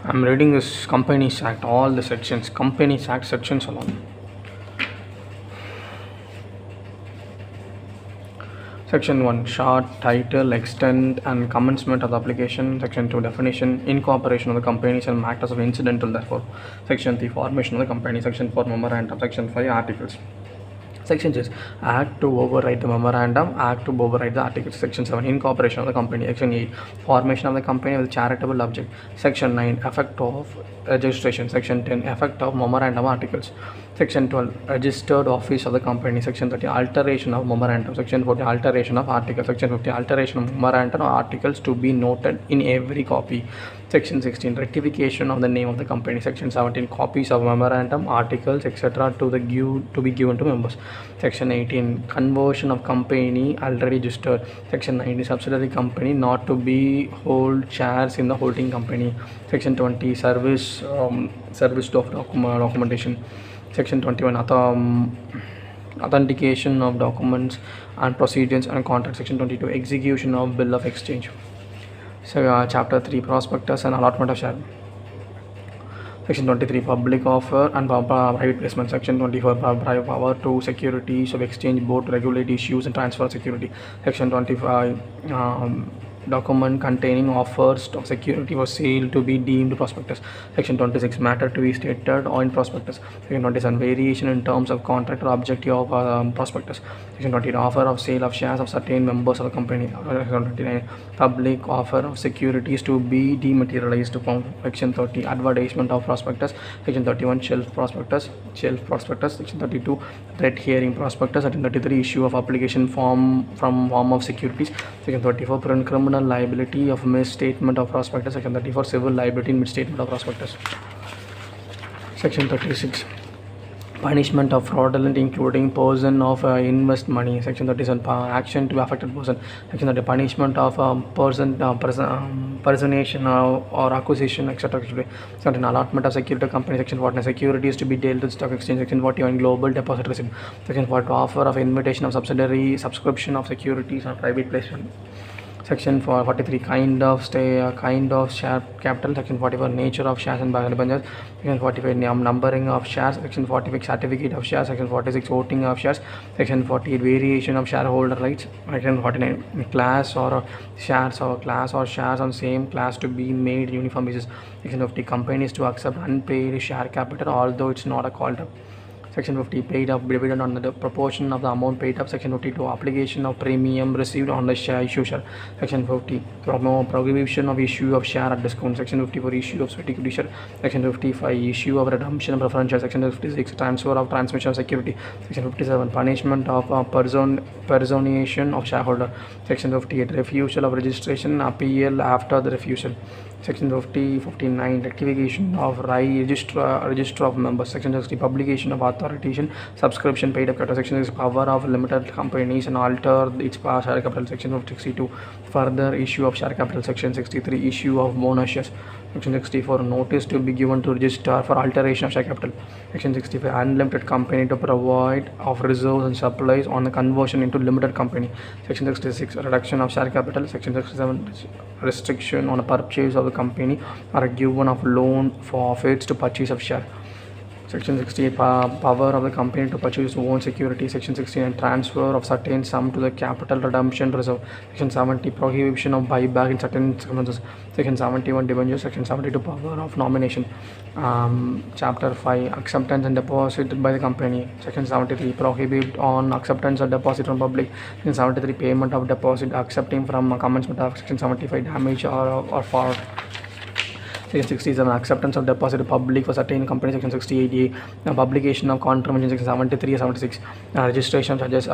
I'm reading this Companies Act, all the sections, Companies Act sections alone. Section 1, short, title, extent and commencement of the application. Section 2, definition, incorporation of the companies and matters of incidental therefore. Section 3, formation of the company. Section 4, memorandum. Section 5, articles. Section 6, Act to override the memorandum, Act to override the articles. Section 7, incorporation of the company. Section 8, formation of the company with charitable object. Section 9, effect of registration. Section 10, effect of memorandum articles. Section 12, registered office of the company. Section 30, alteration of memorandum. Section 40, alteration of articles. Section 50, alteration of memorandum or articles to be noted in every copy. Section 16, rectification of the name of the company. Section 17, copies of memorandum, articles, etc. to be given to members. Section 18, conversion of company already registered. Section 19, subsidiary company not to be hold shares in the holding company. Section 20, service of documentation. Section 21, authentication of documents and procedures and contract. Section 22, execution of bill of exchange. So, Chapter 3, prospectus and allotment of share. Section 23, public offer and private placement. Section 24, power to securities of exchange board to regulate issues and transfer security. Section 25, document containing offers of security for sale to be deemed prospectus. Section 26, matter to be stated or in prospectus. Section 27, variation in terms of contract or objective of prospectus. Section 28, offer of sale of shares of certain members of the company. Section 29, public offer of securities to be dematerialized. Section 30, advertisement of prospectus. Section 31, shelf prospectus. Section 32, threat hearing prospectus. Section 33, issue of application form of securities. Section 34, criminal liability of misstatement of prospectus. Section 34, civil liability in misstatement of prospectus. Section 36, punishment of fraudulent including person of invest money. Section 37, action to affected person. Section 30, punishment of personation or acquisition, etc. Section allotment of security company. Section 49, securities to be dealt with stock exchange. Section 41, global deposit receipt. Section 42, offer of invitation of subsidiary subscription of securities or private placement. Section 43, kind of share capital. Section 44, nature of shares and debentures. Section 45, numbering of shares. Section 45, certificate of shares. Section 46, voting of shares. Section 48, variation of shareholder rights. Section 49, class or shares on same class to be made uniform basis. Section 50, companies to accept unpaid share capital although it's not a called up. Section 50, paid up dividend on the proportion of the amount paid up. Section 52, application of premium received on the issue share. Section 50, prohibition of issue of share at discount. Section 54, issue of security share. Section 55, issue of redemption of preference share. Section 56, transfer of transmission of security. Section 57, punishment of personation of shareholder. Section 58, refusal of registration, appeal after the refusal. Section 59, rectification of register of members. Section 60, publication of authorization, subscription paid up capital. Section 6, power of limited companies and alter its share capital. Section 62, further issue of share capital. Section 63, issue of bonus shares. Section 64, notice to be given to register for alteration of share capital. Section 65, unlimited company to provide of reserves and supplies on the conversion into limited company. Section 66, reduction of share capital. Section 67, restriction on a purchase of the company or a given of loan forfeits to purchase of share. Section 68, power of the company to purchase own security. Section 69, transfer of certain sum to the capital redemption reserve. Section 70, prohibition of buyback in certain circumstances. Section 71, debentures. Section 72, power of nomination. Chapter 5, acceptance and deposit by the company. Section 73, prohibit on acceptance or deposit from public. Section 73, payment of deposit accepting from commencement of. Section 75, damage or fraud. Section 67, acceptance of deposit public for certain companies. Section 68, publication of contravention. Section 73 76, registration charges.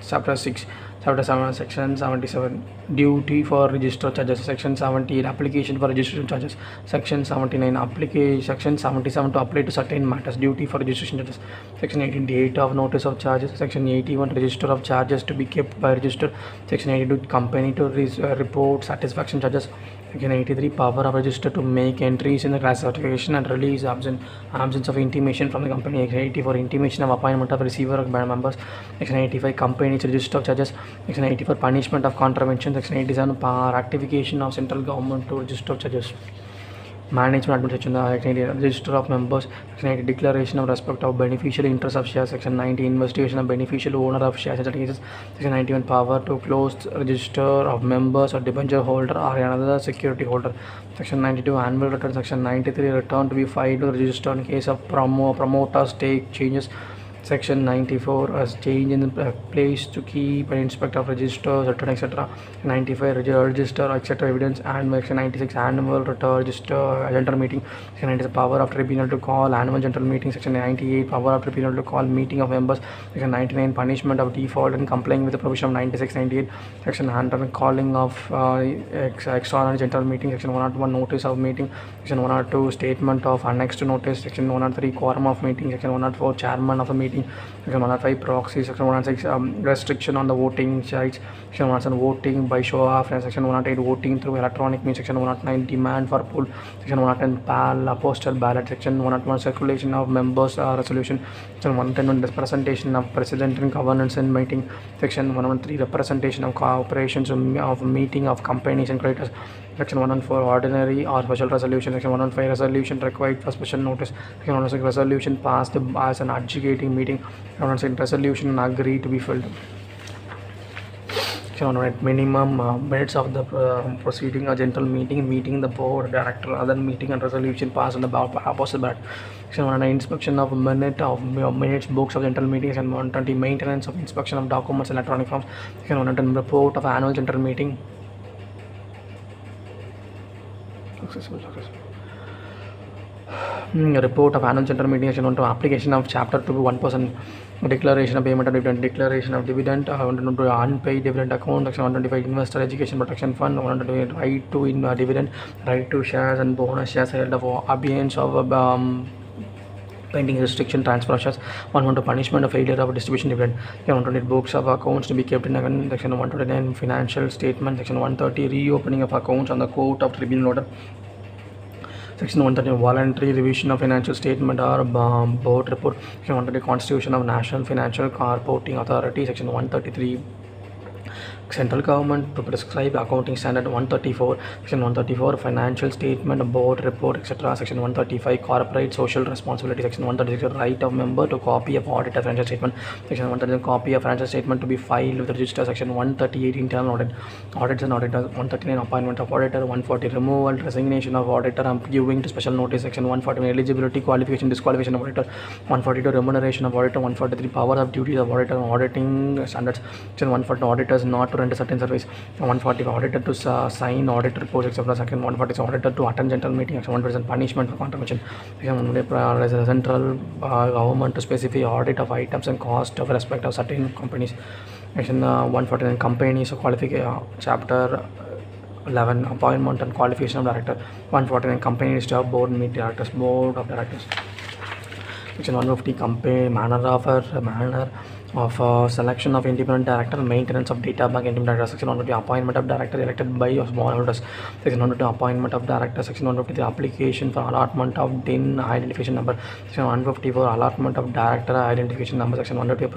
Chapter 6, Chapter 7, Section 77, duty for register charges. Section 78, application for registration charges. Section 79, Section 77, to apply to certain matters, duty for registration charges. Section 18, date of notice of charges. Section 81, register of charges to be kept by register. Section 82, company to report satisfaction charges. Section 83, power of register to make entries in the classification and release absence of intimation from the company. Section 84, intimation of appointment of receiver of members. Section 85, company's register of charges. Section 84, punishment of contravention. Section 87, rectification of central government to register of charges. Management administration, Section 80, register of members, Section 80, declaration of respect of beneficial interest of shares, Section 90, investigation of beneficial owner of shares in certain cases, Section 91, power to close register of members or debenture holder or another security holder, Section 92, annual return, Section 93, return to be filed to register in case of promoter stake changes, Section 94, as change in the place to keep and inspect of registers, return, etc. 95, register, etc. evidence, and Section 96, annual return, register, general meeting. Section 97, power of tribunal to call annual general meeting. Section 98, power of tribunal to call meeting of members. Section 99, punishment of default and complying with the provision of 96, 98. Section 100, calling of extraordinary general meeting. Section 101, notice of meeting. Section 102, statement of annexed notice. Section 103, quorum of meeting. Section 104, chairman of a meeting. Section 105, proxy. Section 106, restriction on the voting sites. Section 107, voting by show of hands. Section 108, voting through electronic means. Section 109, demand for poll. Section 110, postal ballot. Section 101, circulation of members resolution. Section 110, representation of president in governance and meeting. Section 113, representation of corporations of meeting of companies and creditors. Section 114, ordinary or special resolution. Section 115, resolution required for special notice. Section 116, resolution passed as an adjudicating meeting. Section 116, resolution agreed to be filled. Section 118, minimum minutes of the proceeding, a general meeting the board, director, other meeting and resolution passed on the opposite ballot. Section 109, inspection of minutes, books of general meetings. Section 120, maintenance of inspection of documents, electronic forms. Section 110, report of annual general meeting. Report of annual general meeting. Section 1 application of chapter 2 1%, declaration of payment of dividend, declaration of dividend, unpaid dividend account. Section 125, investor education protection fund. 125, right to dividend, right to shares and bonus shares held of abeyance of pending restriction transfer of shares. 112, punishment of failure of distribution dividend. Section 128, books of accounts to be kept in Section 129, financial statement. Section 130, reopening of accounts on the court of tribunal order. Section 130, voluntary revision of financial statement or board report. Section 130, constitution of national financial reporting authority. Section 133, central government to prescribe accounting standard. 134, Section 134, financial statement, board report, etc. Section 135, corporate social responsibility. Section 136, right of member to copy of auditor financial statement. Section 137, copy of financial statement to be filed with the register. Section 138, internal audit, audits and auditors. 139, appointment of auditor. 140, removal, resignation of auditor and giving to special notice. Section 141, eligibility, qualification, disqualification of auditor. 142, remuneration of auditor. 143, power of duties of auditor and auditing standards. Section 140, auditors not to render certain service. 140, auditor to sign audit reports, etc. Section 140, auditor to attend general meeting. Section 140, punishment for contravention. Section 140, central government to specify audit of items and cost of respect of certain companies. Section 149, companies qualification, chapter 11, appointment and qualification of director. 149, company register, board meet directors, board of directors. Section 150, company manner of selection of independent director, maintenance of data bank independent director. Section 150, appointment of director elected by small holders. Section 150, appointment of director. Section 150, application for allotment of DIN identification number. Section 154, allotment of director identification number. Section 150,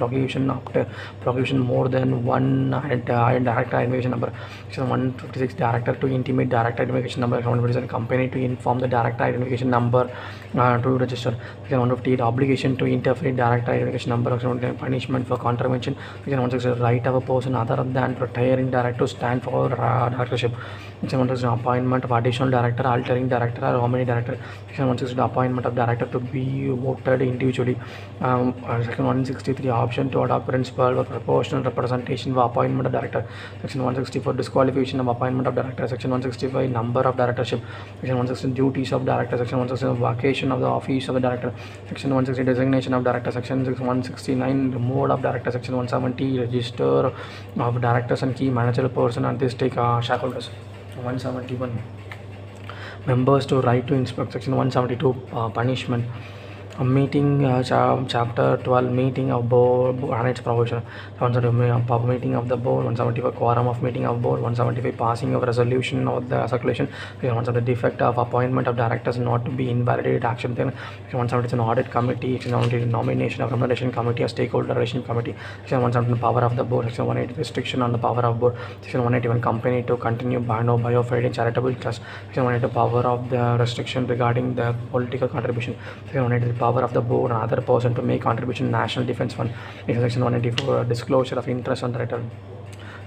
provision more than one director identification number. Section 156, director to intimate director identification number. Section 157, company to inform the director identification number to register. Section 158, obligation to interfere director identification number. Section 159, punishment for contravention. Section 160, right of a person other than retiring director to stand for directorship. Section 160, appointment of additional director, altering director or nominee director. Section 160, appointment of director to be voted individually. Section 163, option to adopt principle of proportional representation for appointment of director. Section 164, disqualification of appointment of director. Section 165, number of directorship. Section 160, duties of director. Section 160, vacation of the office of the director. Section 160, designation of director. Section 169, removal of director. Section 170, register of directors and key managerial person and this take shareholders. 171, members to right to inspect. Section 172, punishment. meeting chapter 12 meeting of board and its provision. 175 meeting of the board, 175 quorum of meeting of board, 175 passing of resolution of the circulation, 170 defect of appointment of directors not to be invalidated action, then 170 is an audit committee, section 170 nomination of remuneration committee, a stakeholder relation committee, section 170 power of the board, section 180 restriction on the power of board, section 181 company to continue bio charitable trust, section 180 power of the restriction regarding the political contribution, section 180 power of the board and other person to make contribution national defense fund, section 184 disclosure of interest on the return.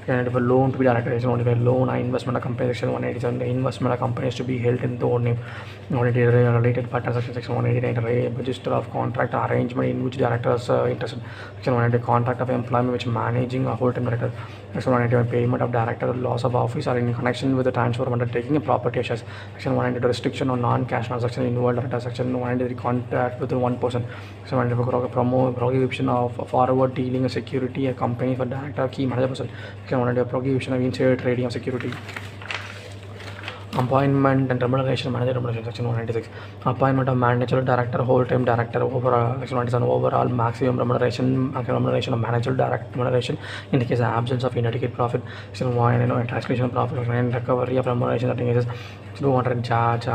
Section 185 loan to be directed, section 185 loan and investment of company, section 187 the investment of companies to be held in the own name, 188 related parties, section 189 register of contract arrangement in which directors interested, section 188 contract of employment which managing a whole-time director, section 181 payment of director loss of office or in connection with the transfer of undertaking a property shares, section 192 restriction on non-cash transaction involved director, section 193 contract within one person, section 194 prohibition of forward dealing of security a company for director key manager person, section 192 prohibition of insider trading of security. Appointment and remuneration manager remuneration, section 196 appointment of manager director whole time director overall, section 197 overall maximum remuneration of manager direct remuneration in the case of absence of inadequate profit, section 1 transmission of profit and recovery of remuneration that is 200 charge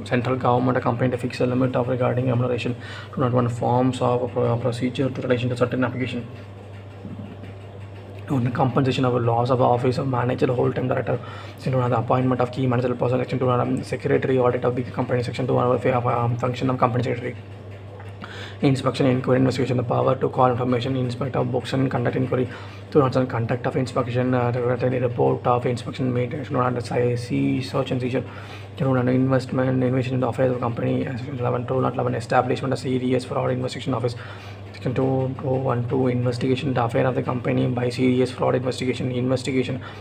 central government company to fix the limit of regarding remuneration, 201 forms of procedure to relation to certain application on the compensation of a loss of office of manager whole-time director, section 2 the appointment of key managerial person, section 2 secretary audit of big company, section 2 function of company secretary, inspection inquiry investigation the power to call information inspect of books and conduct inquiry, 2 conduct of inspection report of inspection made, section 1 see search and seizure, 2 investment in the affairs of company, section 11 establishment of serious fraud investigation office, section 212 investigation the affair of the company by serious fraud investigation,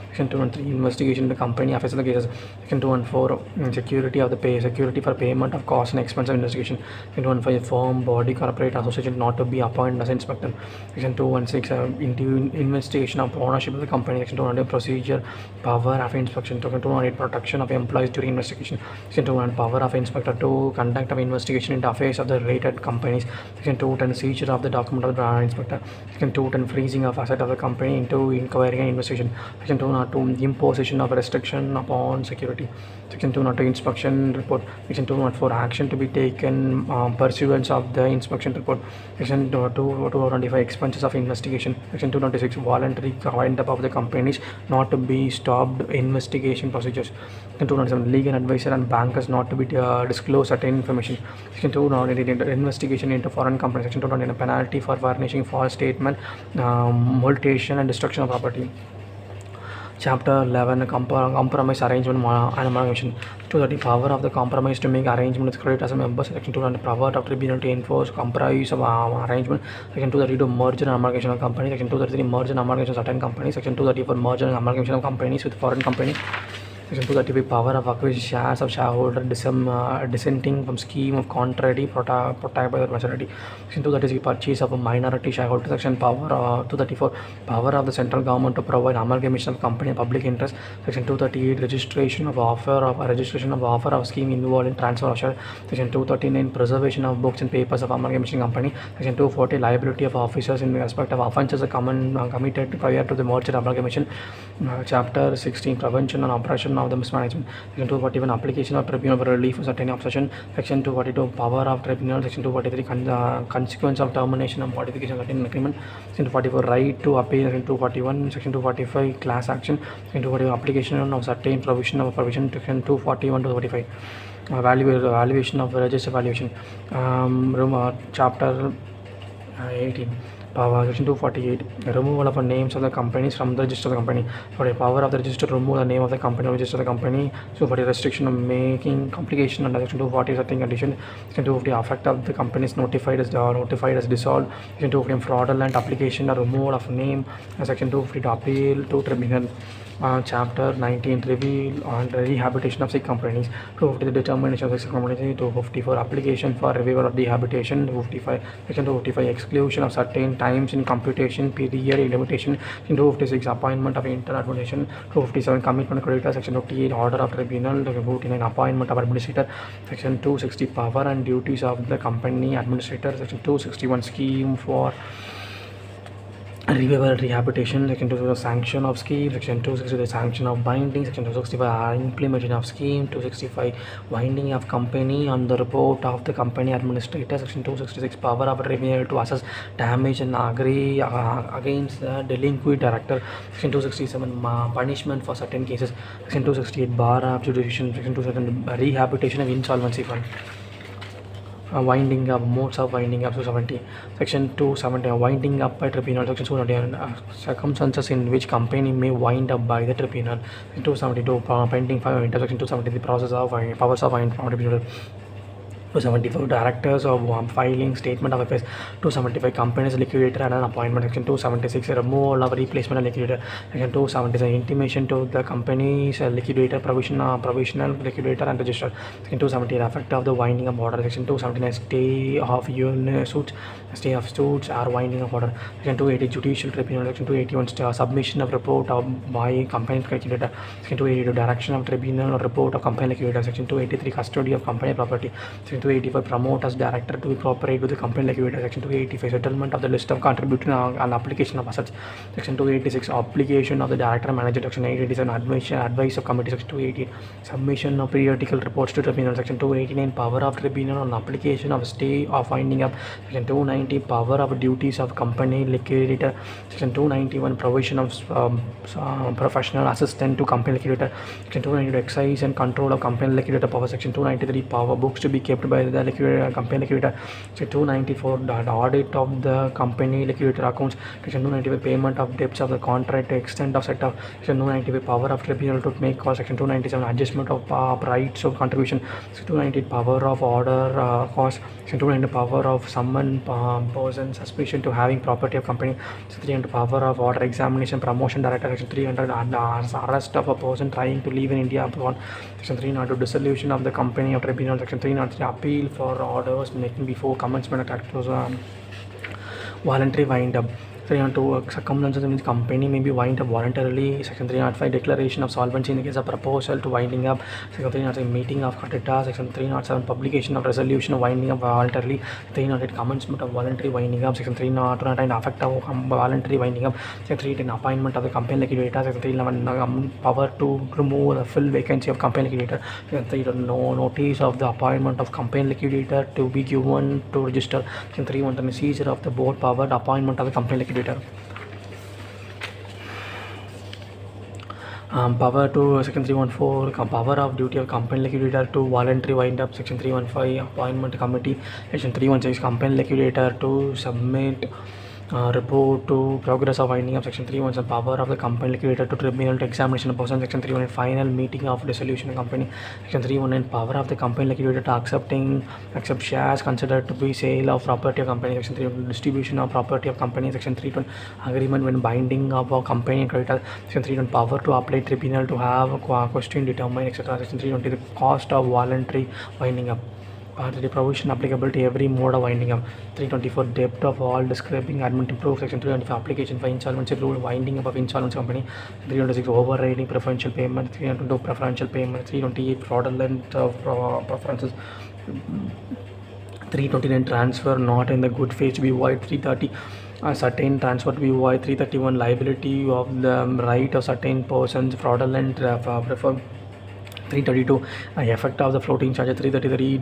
section 213 investigation the company affairs of the cases, section 214 security of the security for payment of cost and expense of investigation, section 215 firm body corporate association not to be appointed as inspector, section 216 investigation of ownership of the company, section 200 procedure power of inspection, section 208 protection of employees during investigation, section 200 power of inspector to conduct of investigation into affairs of the related companies, section 210 seizure of the document of the inspector, section 210 freezing of asset of the company into inquiry and investigation, section 202 imposition of restriction upon security, section 202 inspection report, section 204 action to be taken pursuance of the inspection report, section 225 expenses of investigation, section 226 voluntary wind-up of the companies not to be stopped investigation procedures, section 297 legal advisor and bankers not to be disclose certain information, section 298 investigation into foreign companies, section 299 penalty for furnishing false statement, multation and destruction of property. Chapter 11 compromise arrangement and amalgamation, 230 power of the compromise to make arrangement with creditors and members, section 200 power of tribunal to enforce compromise of arrangement, section 232 merger and amalgamation of companies, section 233 merger and amalgamation of certain companies, section 234 merger and amalgamation of companies with foreign companies, section 235 power of acquisition shares of shareholder dissenting from scheme of contrary protected by the majority, section 236 purchase of a minority shareholder, section power 234 power of the central government to provide amalgamation of company in public interest, section 238 registration of offer of scheme involved in transfer of share, section 239 preservation of books and papers of amalgamation company, section 240 liability of officers in respect of offences committed prior to the merger amalgamation, chapter 16 prevention and oppression of the mismanagement, section 241 application of tribunal for relief for certain obsession, section 242 power of tribunal, section 243 consequence of termination of modification of certain agreement, section 244 right to appeal, section 241, section 245 class action, section 241 application of certain provision, section 241 to 245 evaluation of register valuation, chapter 18 power, section 248 removal of the names of the companies from the register of the company, for a power of the register to remove the name of the company or register of the company, so for a restriction of making complication under section 240 certain condition, section 250 effect of the company is notified as dissolved, section 250 fraudulent application or removal of name, section 250 to appeal to tribunal, Chapter 19 Reveal on Rehabilitation of Sick Companies. 250 the determination of sick companies. 254 application for revival of rehabilitation. 255 section 255 exclusion of certain times in computation period limitation. Section 256 appointment of inter-administration. 257 commitment of creditor. Section 58 order of tribunal. 259 appointment of administrator. Section 260 power and duties of the company administrator. Section 261 scheme for revival rehabilitation. Section 2 the sanction of scheme. Section 260 the sanction of binding. Section 265 implementation of scheme. 265 winding of company on the report of the company administrator. Section 266 power of tribunal to assess damage and agree against the delinquent director. Section 267 punishment for certain cases. Section 268 bar of jurisdiction. Section 267 rehabilitation of insolvency fund. Winding up, modes of winding up. 270 section 270 winding up by tribunal. Section 271 circumstances in which company may wind up by the tribunal. 272 pending file section 270 the process of powers of tribunal. 274 directors of filing statement of affairs. 275 companies liquidator and an appointment. Section 276 removal of replacement of liquidator. Section 277 intimation to the company's liquidator provisional liquidator and register. Section 278 effect of the winding up order. Section 279 stay of suits or winding up order. Section 280 judicial tribunal. Section 281 submission of report by company liquidator. Section 282 direction of tribunal or report of company liquidator. Section 283 custody of company property. Section 285 promote as director to cooperate with the company liquidator. Section 285 settlement of the list of contributing and application of assets. Section 286 obligation of the director and manager. Section 887 advice of committee. Section 288 submission of periodical reports to tribunal. Section 289 power of tribunal on application of stay of winding up. Section 290 power of duties of company liquidator. Section 291 provision of professional assistant to company liquidator. Section 292 excise and control of company liquidator power. Section 293 power books to be kept by the company liquidator. Section 294 the audit of the company liquidator accounts. Section 295 payment of debts of the contract extent of setup. Section 295 power of tribunal to make call. Section 297 adjustment of rights of contribution. Section 298 power of order cost. Section 290 power of summon person suspicion to having property of company. Section 300 power of order examination promotion director. Section 300 arrest of a person trying to leave in India upon. Section 302 dissolution of the company of tribunal. Section 303 appeal for orders making before commencement of tax voluntary wind up. 302 circumstances in which company may be wind up voluntarily. Section 305 declaration of solvency in the case of proposal to winding up. Section 306 meeting of creditors. Section 307 publication of resolution of winding up voluntarily. 308 commencement of voluntary winding up. Section 309 effect of voluntary winding up. Section 310 appointment of the company liquidator. Section 311 power to remove the full vacancy of company liquidator. Section 310 notice of the appointment of company liquidator to be given to register. Section 311 seizure of the board power appointment of the company liquidator. Power to section 314 power of duty of company liquidator to voluntary wind up. Section 315 appointment committee. Section 316 company liquidator to submit report to progress of winding up. Section 317 power of the company liquidator to tribunal to examination of person. Section 318 final meeting of dissolution of company. Section 319 power of the company liquidator to accept shares considered to be sale of property of company. Section 320 distribution of property of company. Section 320 agreement when binding of a company and creditor. Section 320 power to apply tribunal to have a question determined, etc. Section 320 the cost of voluntary winding up. The provision applicable to every mode of winding up. 324 depth of all describing admin proof. Section 325 application for insolvency rule winding up of insolvency company. 326 overriding preferential payment. 322 preferential payment. 328 fraudulent preferences. 329 transfer not in the good faith to be void. 330 certain transfer to be void. 331 liability of the right of certain persons fraudulent prefer. 332 effect of the floating charge. 333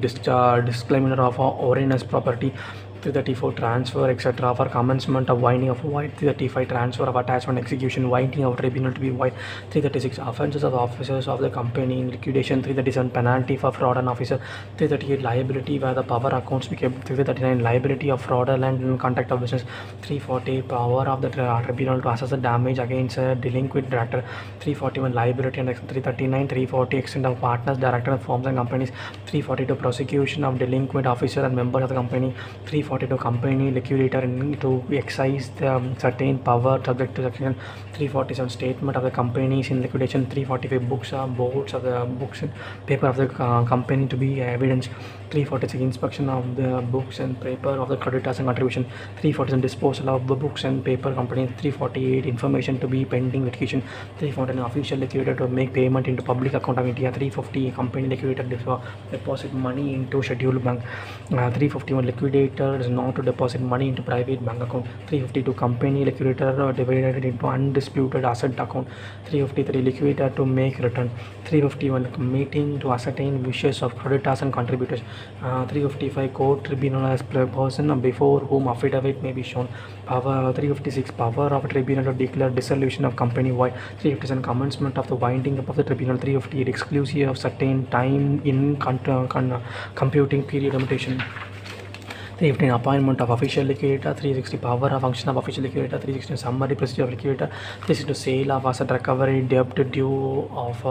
disclaimer of onerous property. 334 transfer etc. for commencement of winding of void. 335 transfer of attachment execution winding of tribunal to be void. 336 offences of officers of the company in liquidation. 337 penalty for fraud on officer. 338 liability where the power accounts became. 339 liability of fraudulent conduct of business. 340 power of the tribunal to assess the damage against a delinquent director. 341 liability and 339 340 extent of partners director of firms and companies. 342 prosecution of delinquent officer and members of the company. 340 342 company liquidator to exercise the certain power subject to section 347 statement of the companies in liquidation. 345 books or boards of the books and paper of the company to be evidence. 346 inspection of the books and paper of the creditors and contribution. 347 disposal of the books and paper company. 348 information to be pending litigation. 349 official liquidator to make payment into public account of India. 350 company liquidator deposit money into scheduled bank. 351 liquidator is not to deposit money into private bank account. 352 company liquidator divided into undisputed asset account. 353 liquidator to make return. 351 meeting to ascertain wishes of creditors and contributors. 355 court tribunal as person before whom affidavit may be shown. Power 356 power of tribunal to declare dissolution of company wide. 357 commencement of the winding up of the tribunal. 358 exclusive of certain time in computing period limitation. 315 appointment of official liquidator. 360 power of function of official liquidator. 316 summary procedure of liquidator. 362 sale of asset recovery debt due of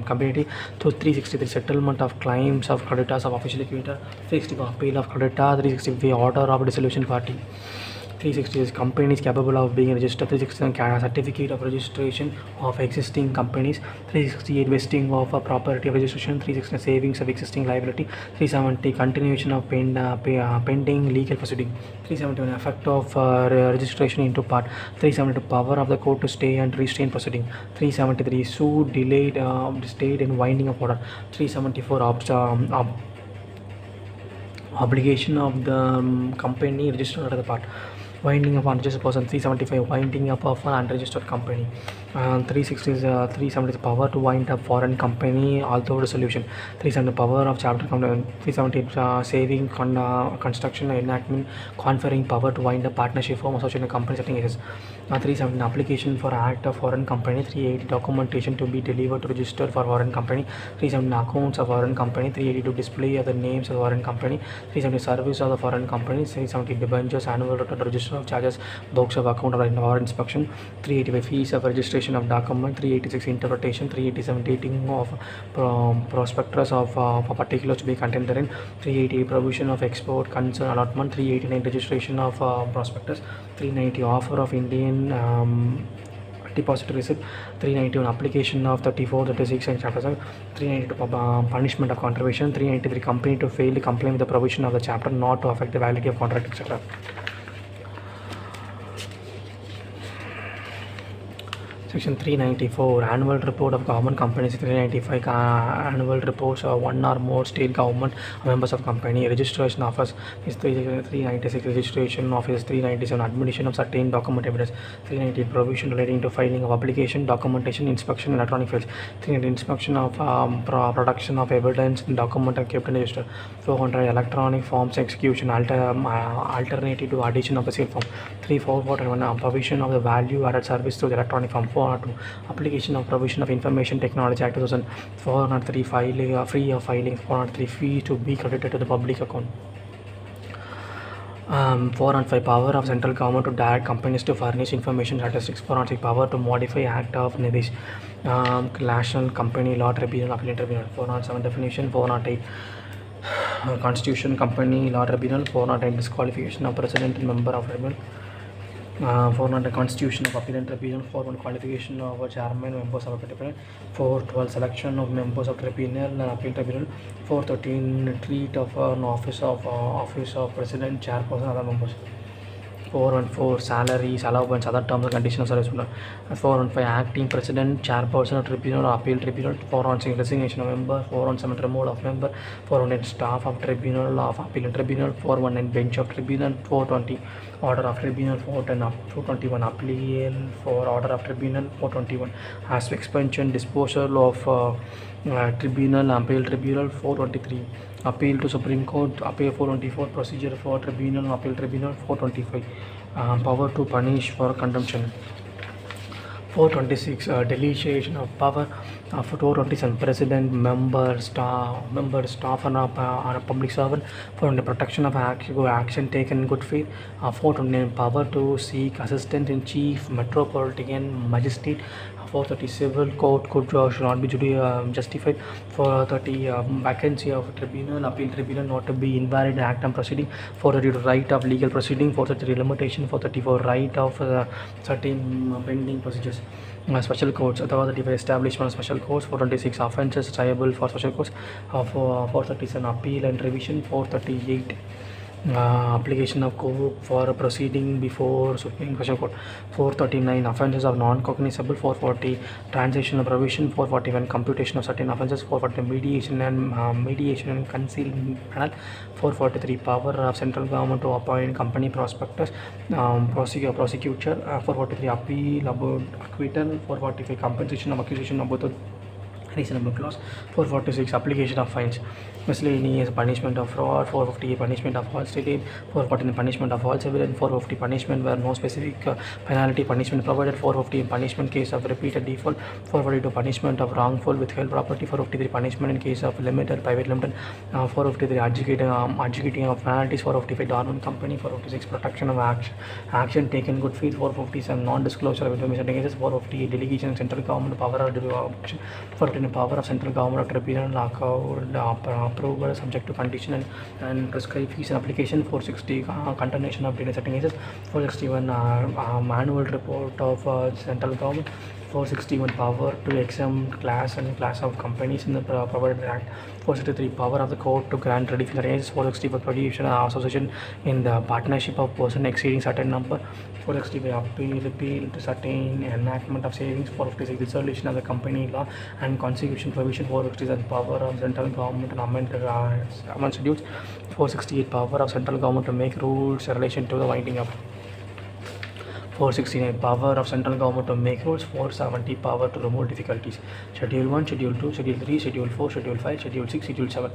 company. 363 settlement of claims of creditors of official liquidator. 364 appeal of creditor. 365 order of dissolution party. 360 is companies capable of being registered. 367 certificate of registration of existing companies. 368 vesting of a property of registration. 369 savings of existing liability. 370 continuation of pending legal proceeding. 371 effect of registration into part. 372 power of the court to stay and restrain proceeding. 373 sue delayed stayed in winding of order. 374 obligation of the company registered under the part. Winding up unregistered person. 375 winding up of an unregistered company. 360 is 370 is power to wind up foreign company although resolution. 370 power of chapter company. 370 saving construction enactment conferring power to wind up partnership form association company setting is. 370 application for act of foreign company. 380 documentation to be delivered to register for foreign company. 370 accounts of foreign company. 382 display of the names of the foreign company. 370 service of the foreign company. 370 debentures annual return register of charges books of account of our inspection. 385 fees of registration of document. 386 interpretation. 387 dating of prospectus of particulars to be contained therein. 380 provision of export concern allotment. 389 registration of prospectus. 390 offer of Indian deposit receipt. 391 application of 34, 36 and chapter 7. 392 punishment of contribution. 393 company to fail to comply with the provision of the chapter not to affect the validity of contract, etc. Section 394 annual report of government companies. 395 annual reports of one or more state government members of company. Registration office is 396 registration office. 397 admission of certain document evidence. 390 provision relating to filing of application, documentation, inspection electronic files. 390 inspection of production of evidence document and kept in register. 400 electronic forms execution alternative to addition of a seal form. 341 provision of the value added service through the electronic form. 402 application of provision of information technology act 2000. 403 filing free of filing. 403 fee to be credited to the public account. 405 power of central government to direct companies to furnish information statistics. 406 power to modify act of NIDIS. National Company Law Tribunal Appellate Tribunal. 407 definition. 408 Constitution Company Law Tribunal. 409 disqualification of president and member of tribunal. 400 Constitution of Appellate Tribunal. 401 qualification of chairman members of Appellate Tribunal. 412 selection of members of tribunal and Appellate Tribunal. 413 treat of an office of president, chairperson, other members. 414 salaries, allowance, other terms and conditions of service. 415 acting president, chairperson of tribunal or appeal tribunal. 416 resignation of member. 417 removal of member. 418 staff of tribunal of appeal tribunal. 419 bench of tribunal. 420 order of tribunal. 421 appeal for order of tribunal. 421 as to expansion disposal of tribunal, appeal tribunal. 423 appeal to Supreme Court. Appeal. 424 procedure for tribunal and appeal tribunal. 425 power to punish for contempt. 426 delegation of power. 427 president, member, staff and a public servant. 400 protection of action taken in good faith. 429 power to seek assistant in chief metropolitan magistrate. 430 civil court could should not be justified. 430 vacancy of tribunal, appeal tribunal not to be invalid act and proceeding. 430 right of legal proceeding. 430 limitation. 434 right of certain pending procedures. Special courts, otherwise the establishment of special courts. 426 offences triable for special courts. 437 appeal and revision. 438 application of court for a proceeding before Supreme Special Court. 439 offences of non-cognizable. 440 transitional provision. 441 computation of certain offences. 440 mediation and concealment panel. 443 power of central government to appoint company prospectors, prosecutor. 443 appeal about acquittal. 445 compensation of accusation about the reasonable clause. 446 application of fines, miscellaneous punishment of fraud. 450 punishment of false statement. 440 punishment of false evidence. 450 punishment where no specific penalty punishment provided. 450 punishment case of repeated default. 442 punishment of wrongful withheld property. 453 punishment in case of limited private limited. 453 adjudicating of penalties. 455 dormant company. 456 protection of action taken good faith. 457 non-disclosure of information cases. 458 delegation of central government power of action. 459 power of central government of tribunal approval subject to condition and prescribed fees and application. 460 condemnation of data setting cases. 461 manual report of central government. 461 power to exempt class and class of companies in the provided act. 463 power of the court to grant relief in the range. 464 prohibition association in the partnership of person exceeding certain number. 465 appeal to certain enactment of savings. 456 dissolution of the company law and constitution provision. 467 power of central government to amend schedules. 468 power of central government to make rules in relation to the winding up. 469 power of central government to make rules. 470 power to remove difficulties. Schedule 1, Schedule 2, Schedule 3, Schedule 4, Schedule 5, Schedule 6, Schedule 7.